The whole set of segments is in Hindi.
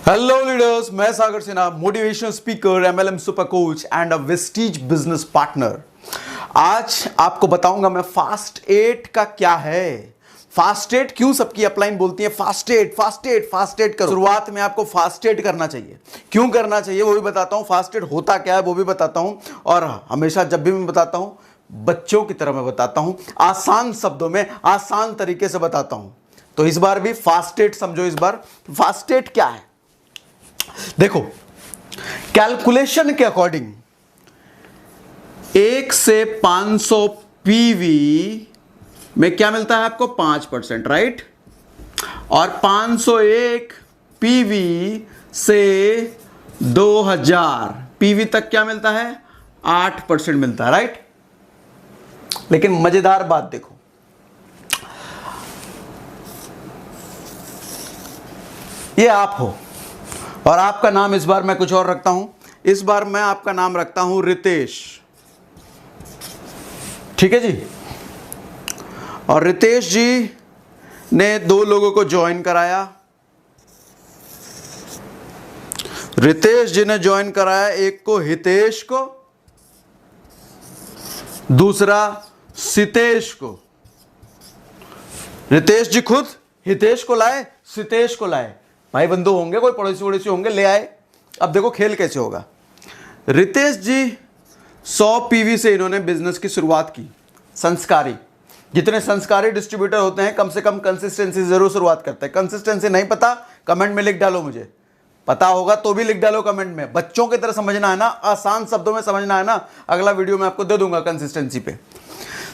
हेलो लीडर्स, मैं Sagar Sinha, motivational speaker, MLM super coach and a Vestige business partner. आज आपको बताऊंगा मैं फास्ट 8 का क्या है। फास्ट 8 क्यों सबकी अपलाइन बोलती है फास्ट 8 फास्ट 8 फास्ट 8 करो। शुरुआत में आपको फास्ट 8 करना चाहिए। क्यों करना चाहिए वो भी बताता हूं, फास्ट 8 होता क्या है वो भी बताता हूं, और हमेशा जब भी मैं बताता हूं बच्चों की तरह मैं बताता हूं, आसान शब्दों में आसान तरीके से बताता हूं। तो इस बार भी फास्ट 8 समझो। इस बार फास्ट 8 क्या है देखो। कैलकुलेशन के अकॉर्डिंग 1 से 500 पीवी में क्या मिलता है आपको 5%, राइट। और 501 पीवी से 2000 पीवी तक क्या मिलता है 8% मिलता है, राइट। लेकिन मजेदार बात देखो, ये आप हो और आपका नाम इस बार मैं कुछ और रखता हूं। इस बार मैं आपका नाम रखता हूं रितेश, ठीक है जी। और रितेश जी ने 2 लोगों को ज्वाइन कराया। रितेश जी ने ज्वाइन कराया, एक को हितेश को, दूसरा सितेश को। रितेश जी खुद हितेश को लाए, सितेश को लाए। भाई बंधु होंगे, कोई पड़ोसी वड़ोसी होंगे, ले आए। अब देखो खेल कैसे होगा। रितेश जी 100 पीवी से इन्होंने बिजनेस की शुरुआत की। संस्कारी, जितने संस्कारी डिस्ट्रीब्यूटर होते हैं कम से कम कंसिस्टेंसी जरूर शुरुआत करते हैं। कंसिस्टेंसी नहीं पता कमेंट में लिख डालो, मुझे पता होगा तो भी लिख डालो कमेंट में। बच्चों की तरह समझना है ना, आसान शब्दों में समझना है ना। अगला वीडियो में आपको दे दूंगा कंसिस्टेंसी पे।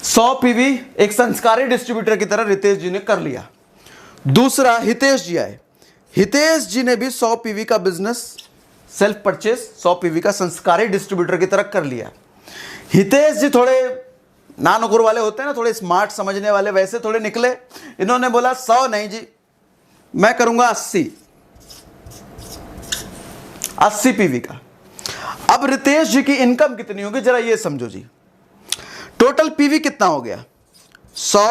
100 पीवी एक संस्कारी डिस्ट्रीब्यूटर की तरह रितेश जी ने कर लिया। दूसरा हितेश जी आए। हितेश जी ने भी 100 पीवी का बिजनेस सेल्फ परचेस 100 पीवी का संस्कारी डिस्ट्रीब्यूटर की तरह कर लिया। हितेश जी थोड़े नानुकुर वाले होते हैं ना, थोड़े स्मार्ट समझने वाले, वैसे थोड़े निकले। इन्होंने बोला 100 नहीं जी, मैं करूंगा 80 पीवी का। अब रितेश जी की इनकम कितनी होगी जरा ये समझो जी। टोटल पीवी कितना हो गया 100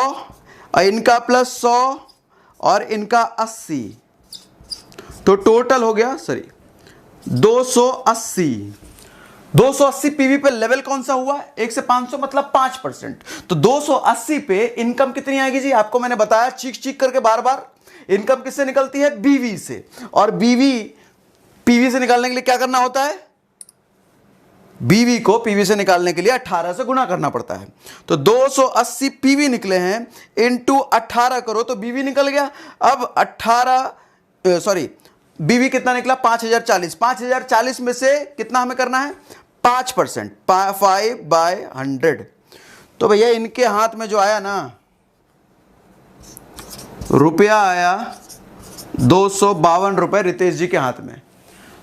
और इनका प्लस 100 और इनका 80, तो टोटल हो गया 280 पीवी पे लेवल कौन सा हुआ 1 से 500 मतलब 5%। तो 280 पे इनकम कितनी आएगी जी, आपको मैंने बताया चीख चीख करके बार बार। इनकम किससे निकलती है बीवी से, और बीवी पीवी से निकालने के लिए क्या करना होता है, बीवी को पीवी से निकालने के लिए 18 से गुना करना पड़ता है। तो 280 पीवी निकले हैं, इंटू 18 करो तो बीवी निकल गया। अब बीवी कितना निकला 5040। 5040 में से कितना हमें करना है 5%, 5/100। तो भैया इनके हाथ में जो आया ना रुपया आया 252 रुपए रितेश जी के हाथ में।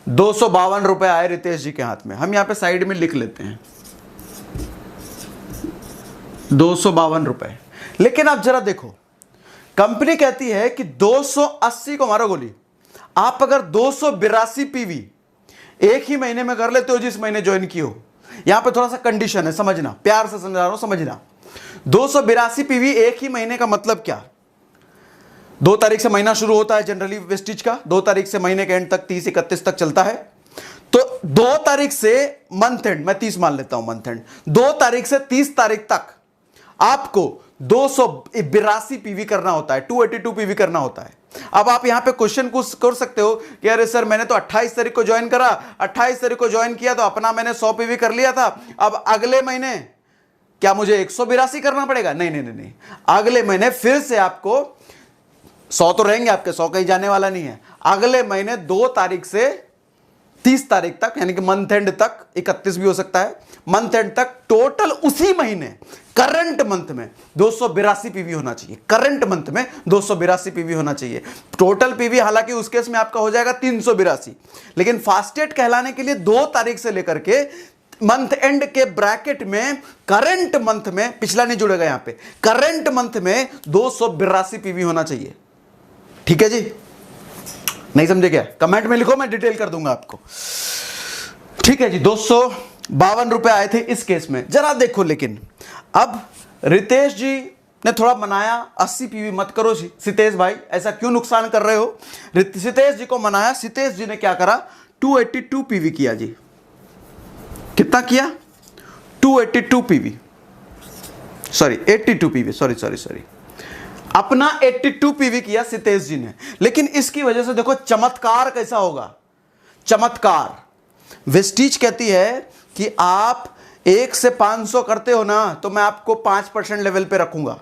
252 रुपए आए रितेश जी के हाथ में। हम यहां पे साइड में लिख लेते हैं 252 रुपए। लेकिन आप जरा देखो, कंपनी कहती है कि 280 को मारो गोली। आप अगर 282 पीवी एक ही महीने में कर लेते हो जिस महीने ज्वाइन की हो, यहां पे थोड़ा सा कंडीशन है, समझना, प्यार से समझा रहा हूं, समझना। 282 पीवी एक ही महीने का मतलब क्या, 2 तारीख से महीना शुरू होता है जनरली वेस्टिज का, 2 तारीख से महीने के एंड तक 30-31 तक चलता है। तो 2 तारीख से मंथ एंड, मैं 30 मान लेता हूं मंथ एंड, 2 तारीख से 30 तारीख तक आपको 282 पीवी करना होता है, 282 पीवी करना होता है। अब आप यहां पे क्वेश्चन कर सकते हो कि अरे सर मैंने तो 28 तारीख को ज्वाइन करा, 28 तारीख को ज्वाइन किया तो अपना मैंने 100 पीवी कर लिया था, अब अगले महीने क्या मुझे 182 करना पड़ेगा? नहीं, अगले महीने फिर से आपको 100 तो रहेंगे आपके, 100 कहीं जाने वाला नहीं है। अगले महीने 2 तारीख से 30 तारीख तक, यानी कि मंथ एंड तक, 31 भी हो सकता है, मंथ एंड तक टोटल उसी महीने करंट मंथ में 282 पीवी होना चाहिए। करंट मंथ में 282 पीवी होना चाहिए। टोटल पीवी हालांकि उस केस में आपका हो जाएगा 382, लेकिन फास्टेट कहलाने के लिए 2 तारीख से लेकर के मंथ एंड के ब्रैकेट में करंट मंथ में, पिछला नहीं जुड़ेगा यहां पे, करंट मंथ में 282 पीवी होना चाहिए। ठीक है जी, नहीं समझे क्या? कमेंट में लिखो, मैं डिटेल कर दूंगा आपको। ठीक है जी, 252 रुपए आए थे इस केस में। जरा देखो, लेकिन अब रितेश जी ने थोड़ा मनाया 80 पीवी मत करो सितेश भाई, ऐसा क्यों नुकसान कर रहे हो। सितेश जी को मनाया, सितेश जी ने क्या करा 282 पीवी किया जी। कितना किया 282 पीवी, सॉरी 82 पीवी, सॉरी अपना 82 पीवी किया सितेश जी ने। लेकिन इसकी वजह से देखो चमत्कार कैसा होगा, चमत्कार। वेस्टीज कहती है कि आप 1 से 500 करते हो ना तो मैं आपको 5% लेवल पे रखूंगा,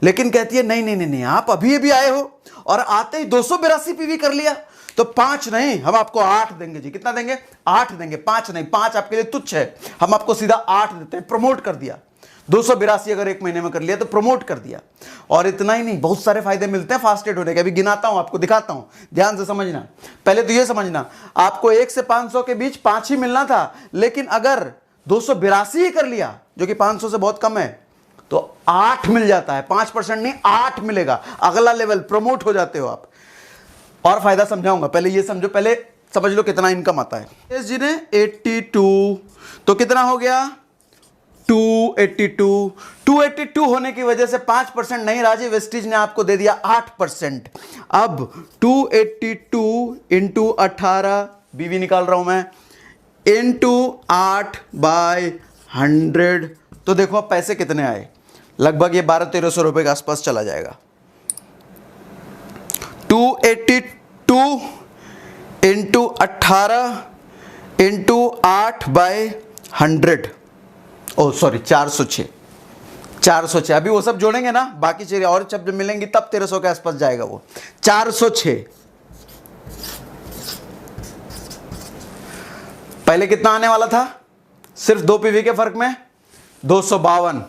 लेकिन कहती है नहीं, आप अभी आए हो और आते ही 282 पीवी कर लिया तो 5 नहीं, हम आपको 8 देंगे जी। कितना देंगे 8 देंगे, 5 नहीं, 5 आपके लिए तुच्छ है, हम आपको सीधा 8 देते हैं। प्रमोट कर दिया, 282 अगर 1 महीने में कर लिया तो प्रमोट कर दिया। और इतना ही नहीं, बहुत सारे फायदे मिलते हैं फास्टेड होने के, अभी गिनाता हूं आपको, दिखाता हूं, ध्यान से समझना। पहले तो ये समझना, आपको 1 से 500 के बीच 5 ही मिलना था, लेकिन अगर 282 ही कर लिया जो कि 500 से बहुत कम है तो 8 मिल जाता है, 5% नहीं 8 मिलेगा, अगला लेवल प्रमोट हो जाते हो आप। और फायदा समझाऊंगा, पहले ये समझो, पहले समझ लो कितना इनकम आता है। एस जी ने 82 तो कितना हो गया 282 होने की वजह से 5% नहीं राजी, वेस्टीज ने आपको दे दिया 8%। अब 282 इंटू 18 बीवी निकाल रहा हूं मैं, इंटू 8/100, तो देखो अब पैसे कितने आए, लगभग ये 1200-1300 रुपए के आसपास चला जाएगा। 282 इंटू 18 इंटू 8/100, ओ सॉरी 406। अभी वो सब जोड़ेंगे ना, बाकी चीजें और जब मिलेंगी तब 1300 के आसपास जाएगा वो। 406 पहले कितना आने वाला था, सिर्फ 2 पीवी के फर्क में 252,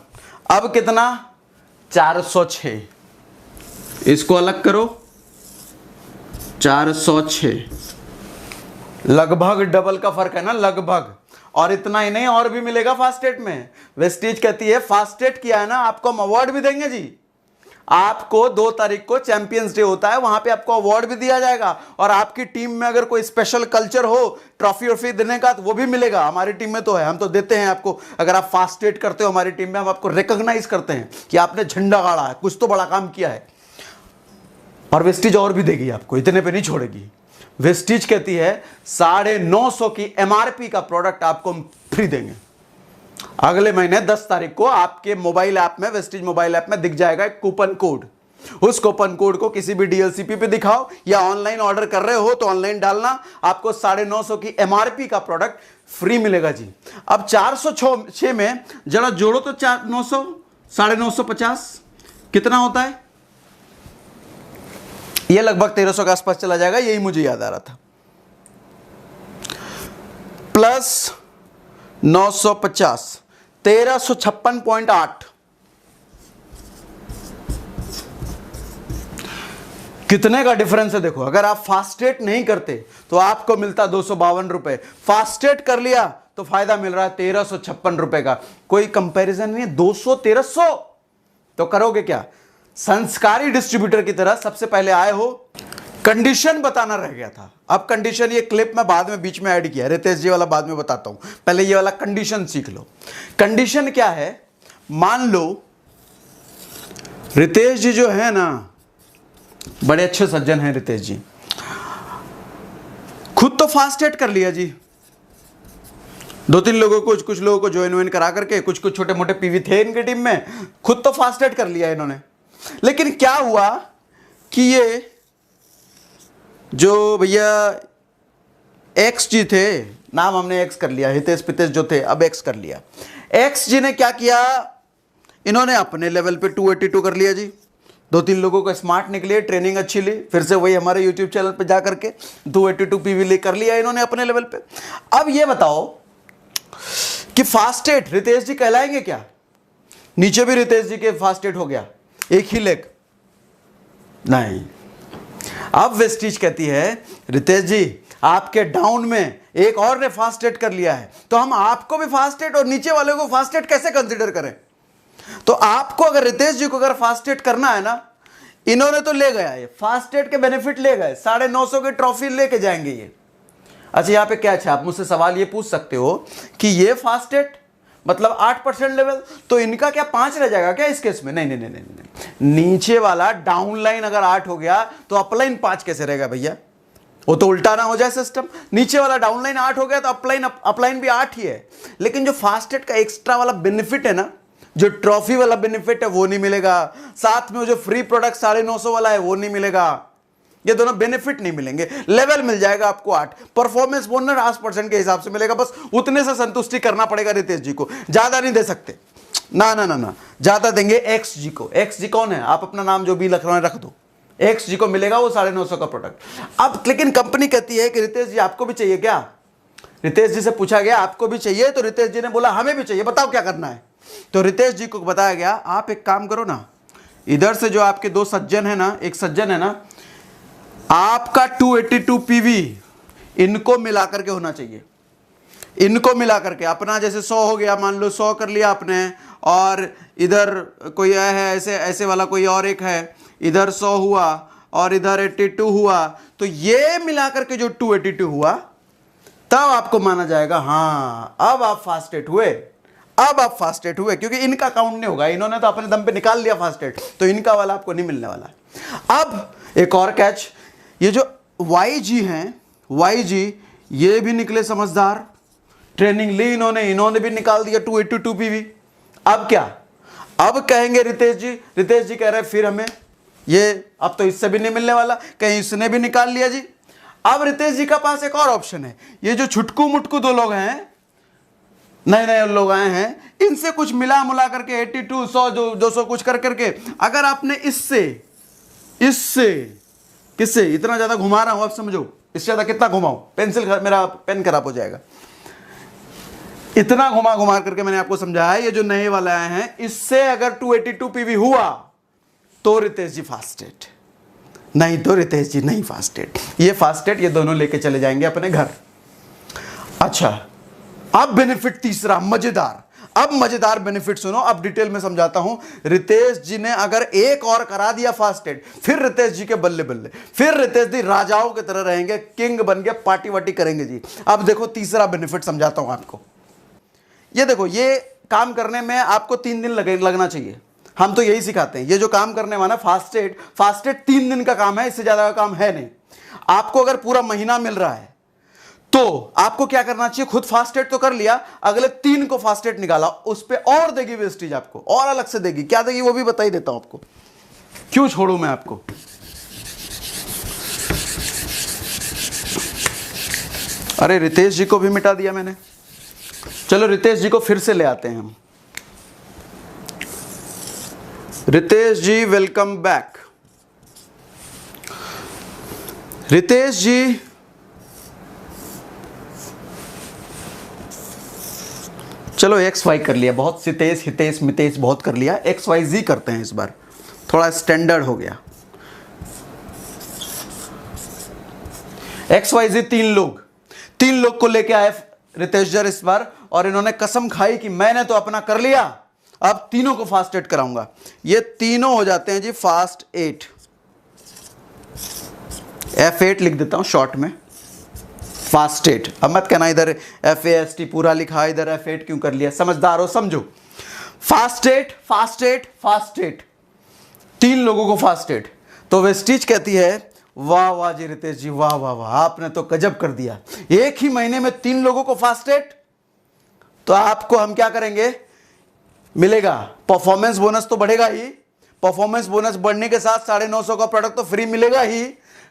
अब कितना 406। इसको अलग करो, 406, लगभग डबल का फर्क है ना, लगभग। और इतना ही नहीं, और भी मिलेगा फास्टेट में। वेस्टीज कहती है फास्टेट किया है ना, आपको हम अवार्ड भी देंगे जी। आपको 2 तारीख को चैंपियंस डे होता है, वहां पे आपको अवार्ड भी दिया जाएगा, और आपकी टीम में अगर कोई स्पेशल कल्चर हो ट्रॉफी देने का तो वो भी मिलेगा। हमारी टीम में तो है, हम तो देते हैं आपको। अगर आप फास्टेट करते हो हमारी टीम में, हम आपको रिकॉग्नाइज करते हैं कि आपने झंडा गाड़ा है, कुछ तो बड़ा काम किया है। और वेस्टीज और भी देगी आपको, इतने पे नहीं छोड़ेगी। वेस्टीज कहती है 950 की एमआरपी का प्रोडक्ट आपको हम फ्री देंगे। अगले महीने 10 तारीख को आपके मोबाइल ऐप में, वेस्टीज मोबाइल ऐप में दिख जाएगा एक कूपन कोड। उस कूपन कोड को किसी भी डीएलसीपी पे दिखाओ, या ऑनलाइन ऑर्डर कर रहे हो तो ऑनलाइन डालना, आपको 950 की एमआरपी का प्रोडक्ट फ्री मिलेगा जी। अब 406 में जरा जोड़ो तो 900 950 कितना होता है, यह लगभग 1300 के आसपास चला जाएगा, यही मुझे याद आ रहा था। प्लस 950 1356.8, कितने का डिफरेंस है देखो। अगर आप फास्टेट नहीं करते तो आपको मिलता 252 रुपए, फास्टेट कर लिया तो फायदा मिल रहा है 1356 रुपए का। कोई कंपैरिजन नहीं है, 200-1300 तो करोगे क्या। संस्कारी डिस्ट्रीब्यूटर की तरह सबसे पहले आए हो, कंडीशन बताना रह गया था। अब कंडीशन, ये क्लिप मैं बाद में बीच में ऐड किया, रितेश जी वाला बाद में बताता हूं, पहले ये वाला कंडीशन सीख लो। कंडीशन क्या है, मान लो रितेश जी जो है ना, बड़े अच्छे सज्जन हैं रितेश जी, खुद तो फास्टेट कर लिया जी, 2-3 लोगों को, कुछ लोगों को ज्वाइन करा करके, कुछ छोटे मोटे पीवी थे इनकी टीम में, खुद तो फास्टेट कर लिया इन्होंने। लेकिन क्या हुआ कि ये जो भैया एक्स जी थे, नाम हमने एक्स कर लिया, हितेश पितेश जो थे अब एक्स कर लिया। एक्स जी ने क्या किया, इन्होंने अपने लेवल पे 282 कर लिया जी। 2-3 लोगों को स्मार्ट निकले, ट्रेनिंग अच्छी ली, फिर से वही हमारे यूट्यूब चैनल पे जा करके 282 पीवी ले कर लिया इन्होंने अपने लेवल पे। अब ये बताओ कि फास्टेट रितेश जी कहलाएंगे क्या। नीचे भी रितेश जी के फास्टेट हो गया, एक ही लेग नहीं। अब वेस्टीज कहती है रितेश जी आपके डाउन में एक और ने फास्टेट कर लिया है, तो हम आपको भी फास्टेट और नीचे वाले को फास्टेट कैसे कंसीडर करें। तो आपको अगर रितेश जी को अगर फास्टेट करना है ना, इन्होंने तो ले गया, ये फास्टेट के बेनिफिट ले गए, 950 की ट्रॉफी लेके जाएंगे ये। अच्छा यहां पे क्या, अच्छा आप मुझसे सवाल ये पूछ सकते हो कि ये फास्टेट मतलब 8% लेवल, तो इनका क्या 5 रह जाएगा क्या इस केस में? नहीं नहीं नहीं नहीं नहीं, नीचे वाला डाउनलाइन अगर 8 हो गया तो अपलाइन 5 कैसे रहेगा भैया? वो तो उल्टा ना हो जाए सिस्टम। नीचे वाला डाउनलाइन 8 हो गया तो अपलाइन भी 8 ही है। लेकिन जो फास्टेट का एक्स्ट्रा वाला बेनिफिट है ना, जो ट्रॉफी वाला बेनिफिट है वो नहीं मिलेगा, साथ में वो जो फ्री प्रोडक्ट 950 वाला है वो नहीं मिलेगा, ये दोनों बेनिफिट नहीं मिलेंगे। लेवल मिल जाएगा आपको 8, परफॉर्मेंस बोनस 8% के हिसाब से मिलेगा, बस उतने से संतुष्टि करना पड़ेगा रितेश जी को, ज्यादा नहीं दे सकते। ना ना ना ना, ज्यादा देंगे एक्स जी को। एक्स जी कौन है? आप अपना नाम जो भी रख दो, एक्स जी को मिलेगा वो 950 का प्रोडक्ट। अब लेकिन कंपनी कहती है कि रितेश जी आपको भी चाहिए क्या? रितेश जी से पूछा गया आपको भी चाहिए, तो रितेश जी ने बोला हमें भी चाहिए, बताओ क्या करना है। तो रितेश जी को बताया गया आप एक काम करो ना, इधर से जो आपके दो सज्जन है ना, एक सज्जन है ना, आपका 282 पीवी इनको मिलाकर के होना चाहिए। इनको मिला करके अपना जैसे 100 हो गया, मान लो 100 कर लिया आपने, और इधर कोई है ऐसे ऐसे वाला कोई और एक है, इधर 100 हुआ और इधर 82 हुआ, तो ये मिलाकर के जो 282 हुआ तब आपको माना जाएगा हाँ अब आप फास्टेट हुए, अब आप फास्टेट हुए, क्योंकि इनका काउंट नहीं होगा, इन्होंने तो अपने दम पे निकाल लिया फास्टेट, तो इनका वाला आपको नहीं मिलने वाला। अब एक और कैच, ये जो YG हैं, YG ये भी निकले समझदार, ट्रेनिंग ली इन्होंने भी निकाल दिया 282 पीवी। अब क्या? अब कहेंगे रितेश जी कह रहे हैं फिर हमें ये अब तो इससे भी नहीं मिलने वाला, कहीं इसने भी निकाल लिया जी। अब रितेश जी का पास एक और ऑप्शन है, ये जो छुटकू मुटकू दो लोग हैं, नए नए लोग आए हैं, इनसे कुछ मिला मुला करके 82 100 200 कुछ कर करके, अगर आपने इससे किससे इतना ज्यादा घुमा रहा हूं, आप समझो इससे ज्यादा कितना घुमाऊं, मेरा पेन खराब हो जाएगा, इतना घुमा करके मैंने आपको समझाया। ये जो नए वाले आए हैं, इससे अगर 282 पीवी हुआ तो रितेश जी फास्टेट, नहीं तो रितेश जी नहीं फास्टेट, ये फास्टेट, ये दोनों लेके चले जाएंगे अपने घर। अच्छा, अब बेनिफिट तीसरा मजेदार, अब मजेदार बेनिफिट सुनो, अब डिटेल में समझाता हूं। रितेश जी ने अगर एक और करा दिया फास्टेट, फिर रितेश जी के बल्ले बल्ले, फिर रितेश जी राजाओं की तरह रहेंगे, किंग बन के पार्टी वार्टी करेंगे जी। अब देखो तीसरा बेनिफिट समझाता हूं आपको। ये देखो, ये काम करने में आपको 3 दिन लगना चाहिए, हम तो यही सिखाते हैं। ये जो काम करने वाला फास्टेट 3 दिन का काम है, इससे ज्यादा का काम है नहीं। आपको अगर पूरा महीना मिल रहा है तो आपको क्या करना चाहिए, खुद फास्टेट तो कर लिया, अगले 3 को फास्टेट निकाला, उस पर और देगी वेस्टेज, आपको और अलग से देगी। क्या देगी वो भी बता ही देता हूं आपको, क्यों छोड़ू मैं आपको। अरे रितेश जी को भी मिटा दिया मैंने, चलो रितेश जी को फिर से ले आते हैं हम। रितेश जी वेलकम बैक। रितेश जी चलो XY कर लिया, बहुत सितेश हितेश मितेश बहुत कर लिया, XYZ करते हैं इस बार, थोड़ा स्टैंडर्ड हो गया। XYZ 3 लोग को लेके आए रितेश जर इस बार, और इन्होंने कसम खाई कि मैंने तो अपना कर लिया, अब तीनों को फास्टेट कराऊंगा। ये तीनों हो जाते हैं जी फास्ट 8, F8 लिख देता हूं शॉर्ट में, फास्टेट। अब मत कहना इधर FAST पूरा लिखा, इधर F8 क्यों कर लिया, समझदार हो समझो। फास्टेट 3 लोगों को फास्टेट। तो वेस्टीज कहती है वाह वाह जी रितेश जी, वाह वाह वाह, आपने तो गजब कर दिया, एक ही महीने में 3 लोगों को फास्टेट। तो आपको हम क्या करेंगे, मिलेगा परफॉर्मेंस बोनस तो बढ़ेगा ही, परफॉर्मेंस बोनस बढ़ने के साथ 950 का प्रोडक्ट तो फ्री मिलेगा ही,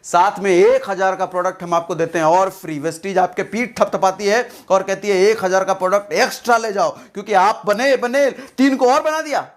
साथ में 1000 का प्रोडक्ट हम आपको देते हैं और फ्री। वेस्टीज आपके पीठ थपथपाती है और कहती है 1000 का प्रोडक्ट एक्स्ट्रा ले जाओ, क्योंकि आप बने 3 को और बना दिया।